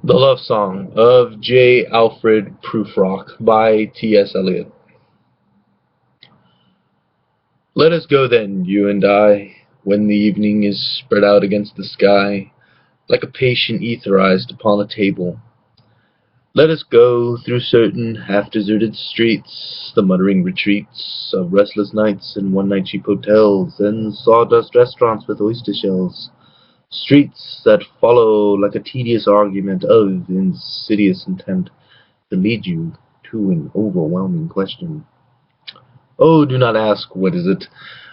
The Love Song of J. Alfred Prufrock by T.S. Eliot. Let us go then, you and I, when the evening is spread out against the sky, like a patient etherized upon a table. Let us go through certain half-deserted streets, the muttering retreats of restless nights and one-night cheap hotels, and sawdust restaurants with oyster shells. Streets that follow like a tedious argument of insidious intent to lead you to an overwhelming question. Oh, do not ask, what is it?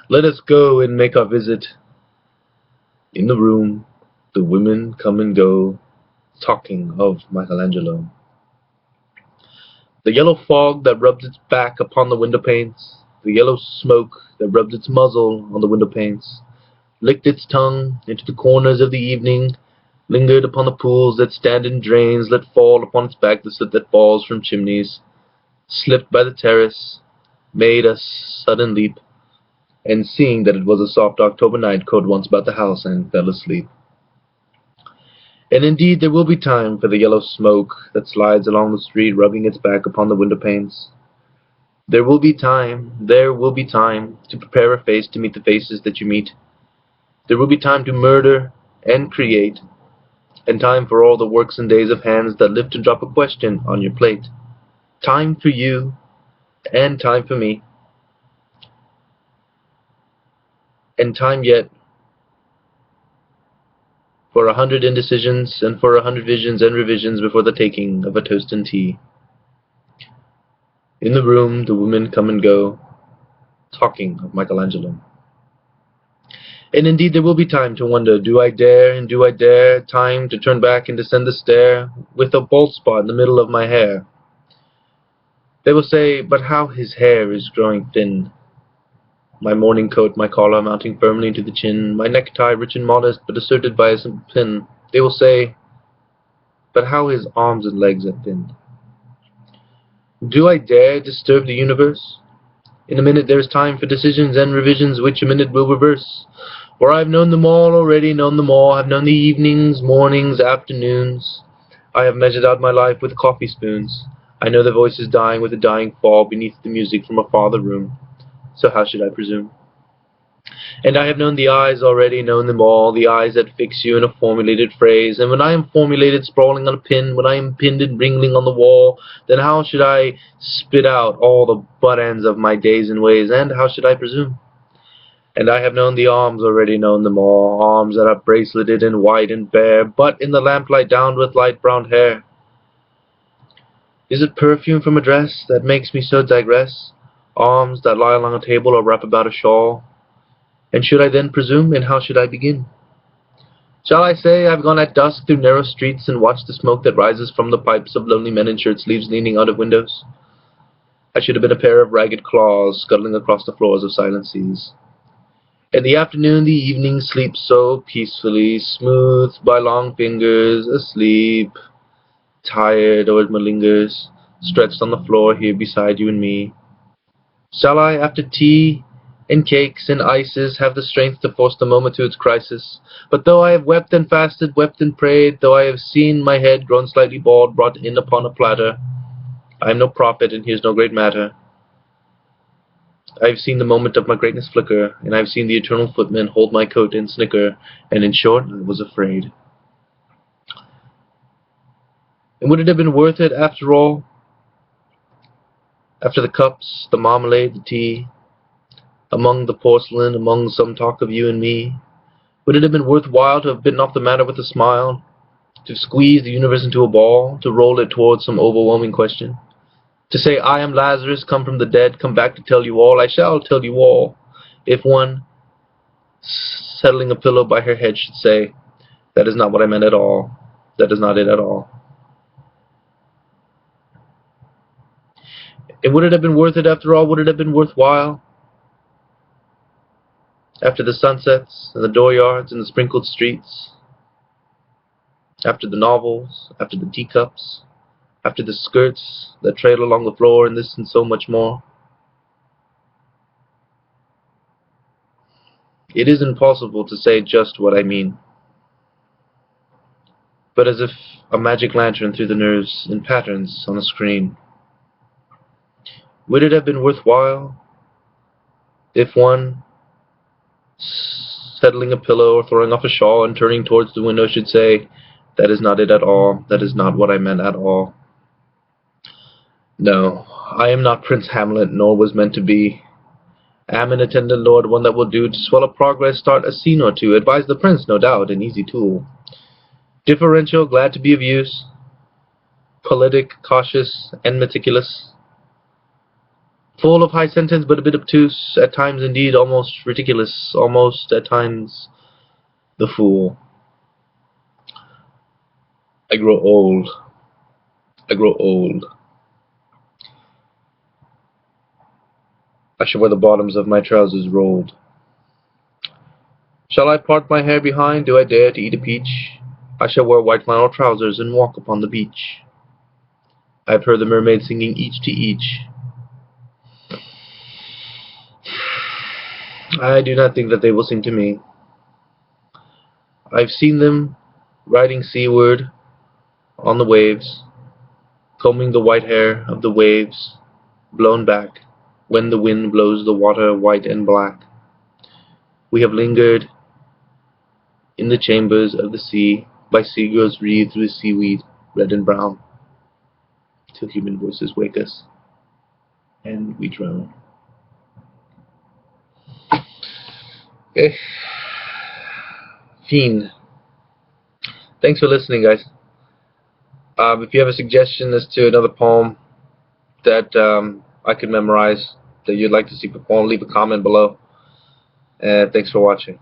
Let us go and make our visit. In the room, the women come and go, talking of Michelangelo. The yellow fog that rubbed its back upon the window panes, the yellow smoke that rubbed its muzzle on the window panes, licked its tongue into the corners of the evening, lingered upon the pools that stand in drains, let fall upon its back the soot that falls from chimneys, slipped by the terrace, made a sudden leap, and seeing that it was a soft October night, crowed once about the house and fell asleep. And indeed there will be time for the yellow smoke that slides along the street, rubbing its back upon the window panes. There will be time to prepare a face to meet the faces that you meet. There will be time to murder and create, and time for all the works and days of hands that lift and drop a question on your plate. Time for you, and time for me, and time yet for 100 indecisions and for 100 visions and revisions before the taking of a toast and tea. In the room, the women come and go, talking of Michelangelo. And indeed there will be time to wonder, do I dare and do I dare, time to turn back and descend the stair, with a bald spot in the middle of my hair. They will say, but how his hair is growing thin. My morning coat, my collar mounting firmly to the chin, my necktie rich and modest, but asserted by a simple pin. They will say, but how his arms and legs are thin. Do I dare disturb the universe? In a minute there is time for decisions and revisions, which a minute will reverse. For I have known them all already, known them all, have known the evenings, mornings, afternoons. I have measured out my life with coffee spoons. I know the voices dying with a dying fall beneath the music from a farther room. So how should I presume? And I have known the eyes already, known them all, the eyes that fix you in a formulated phrase. And when I am formulated, sprawling on a pin, when I am pinned and ringling on the wall, then how should I spit out all the butt ends of my days and ways, and how should I presume? And I have known the arms already, known them all, arms that are braceleted and white and bare, but in the lamplight downed with light brown hair. Is it perfume from a dress that makes me so digress? Arms that lie along a table or wrap about a shawl? And should I then presume, and how should I begin? Shall I say I've gone at dusk through narrow streets and watched the smoke that rises from the pipes of lonely men in shirt sleeves leaning out of windows? I should have been a pair of ragged claws scuttling across the floors of silent seas. In the afternoon the evening sleeps so peacefully, smoothed by long fingers, asleep, tired, or it malingers, stretched on the floor here beside you and me. Shall I, after tea and cakes and ices, have the strength to force the moment to its crisis? But though I have wept and fasted, wept and prayed, though I have seen my head grown slightly bald brought in upon a platter, I am no prophet, and here's no great matter. I have seen the moment of my greatness flicker, and I have seen the eternal footman hold my coat and snicker, and in short, I was afraid. And would it have been worth it, after all? After the cups, the marmalade, the tea, among the porcelain, among some talk of you and me, would it have been worthwhile to have bitten off the matter with a smile, to squeeze the universe into a ball, to roll it towards some overwhelming question? To say, I am Lazarus, come from the dead, come back to tell you all, I shall tell you all, if one, settling a pillow by her head, should say, that is not what I meant at all, that is not it at all. And would it have been worth it after all? Would it have been worthwhile? After the sunsets and the dooryards and the sprinkled streets, after the novels, after the teacups, after the skirts that trail along the floor, and this and so much more. It is impossible to say just what I mean. but as if a magic lantern through the nerves in patterns on a screen. Would it have been worthwhile if one, settling a pillow or throwing off a shawl and turning towards the window, should say, "That is not it at all, that is not what I meant at all"? No, I am not Prince Hamlet, nor was meant to be. Am an attendant lord, one that will do to swell up progress, start a scene or two, advise the prince, no doubt, an easy tool. Differential, glad to be of use, politic, cautious, and meticulous. Full of high sentence, but a bit obtuse, at times indeed almost ridiculous, almost at times the fool. I grow old. I grow old. I shall wear the bottoms of my trousers rolled. Shall I part my hair behind? Do I dare to eat a peach? I shall wear white flannel trousers and walk upon the beach. I have heard the mermaids singing each to each. I do not think that they will sing to me. I've seen them riding seaward on the waves, combing the white hair of the waves, blown back when the wind blows the water white and black. We have lingered in the chambers of the sea, by seagulls wreathed with seaweed, red and brown, till human voices wake us, and we drown. Okay. Fiend. Thanks for listening, guys. If you have a suggestion as to another poem that I could memorize, that you'd like to see performed, leave a comment below. Thanks for watching.